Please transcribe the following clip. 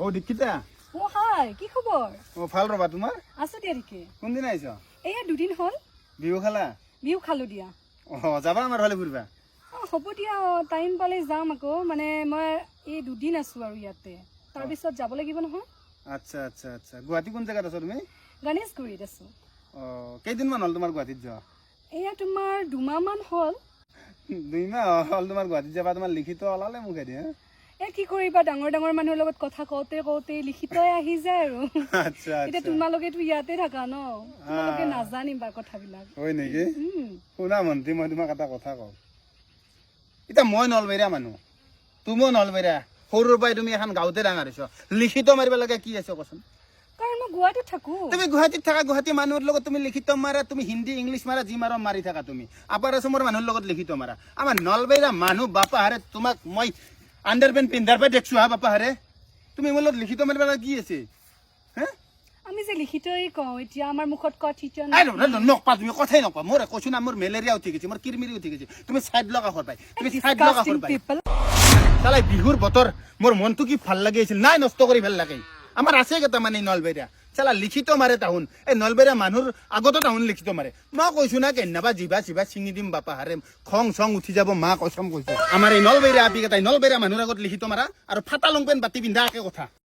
ও দীক্ষিতা ও হাই কি খবৰ ও ভাল ৰবা তোমাৰ আছো দিয়া দেখি কোনদিন আহিছ এয়া দুদিন হ'ল বিহু খালা বিহু খালো দিয়া যাবা আমাৰ ফালে ফুৰিবা হ'ব দিয়া টাইম পালে যাম আকৌ মানে মই এই দুদিন আছো আৰু ইয়াতে তাৰপিছত যাব লাগিব নহয় আচ্ছা আচ্ছা আচ্ছা গুৱাহাটী কোন জেগাত আছা তুমি গণেশগুৰিত আছো কেইদিনমান হ'ল তোমাৰ গুৱাহাটীত যোৱা এয়া তোমাৰ 2 মাহমান হ'ল 2 মাহ হ'ল তোমাৰ গুৱাহাটীত যাবা তোমাৰ লিখিত ওলালে মুখেদি এ কি কৰিবা ডাঙৰ ডাঙৰ মানুহৰ লগত কথা কওঁতে লিখিতই আহি যায় আৰু আচ্ছা এতিয়া তোমালোকেতো ইয়াতে থাকা ন তোমালোকে নাজানিবা কথাবিলাক হয় নেকি শুনা মন্ত্ৰী মই তোমাক এটা কথা কওঁ এতিয়া মই নলবেৰীয়া মানুহ তুমিও নলবেৰীয়া সৰুৰ পৰাই তুমি এখন গাঁৱতে ডাঙৰ হৈছ লিখিত মাৰিব লাগে কি আছে কচোন কাৰণ মই গুৱাহাটীত থাকো তুমি গুৱাহাটীত থাকা গুৱাহাটী মানুহৰ লগত তুমি লিখিত মাৰা তুমি হিন্দী ইংলিছ মাৰা যি মাৰা মাৰি থাকা তুমি আপাৰ আছামৰ মানুহৰ লগত লিখিত মাৰা আমাৰ নলবেৰীয়া মানুহ বাপা হাৰে তোমাক মই আণ্ডাৰপেণ্ট পিন্ধাৰ পৰা দেখছো হা বাপা হাৰে তুমি মোৰ লগত লিখিত মাৰিব লাগে কি আছে হে আমি যে লিখিতই কওঁ এতিয়া আমাৰ মুখত কথিত নকপা তুমি কথাই নকপা মোৰ কৈছো না মোৰ মেলেৰিয়া উঠি গৈছে মোৰ কিৰমিৰি উঠি গৈছে তুমি চাইড লগা পাই তুমি চাইড লগা পাই চালাই বিহুৰ বতৰ মোৰ মনটো কি ভাল লাগি আছিল নাই নষ্ট কৰি ভাল লাগে আমাৰ আছে কেইটা মানে নলবেৰীয়া চালা লিখিত মাৰে তাহুন এই নলবেৰীয়া মানুহৰ আগতো তাহুন লিখিত মাৰে মই কৈছো না কেন্নাবা জিভা চিভা চিঙি দিম বাপা হাৰে খং চং উঠি যাব মা কচম কৈছো আমাৰ এই নলবেৰীয়া আপি কেইটাই নলবেৰীয়া মানুহৰ আগত লিখিত মাৰা আৰু ফাটা লং পেণ্ট বাতি পিন্ধা একে কথা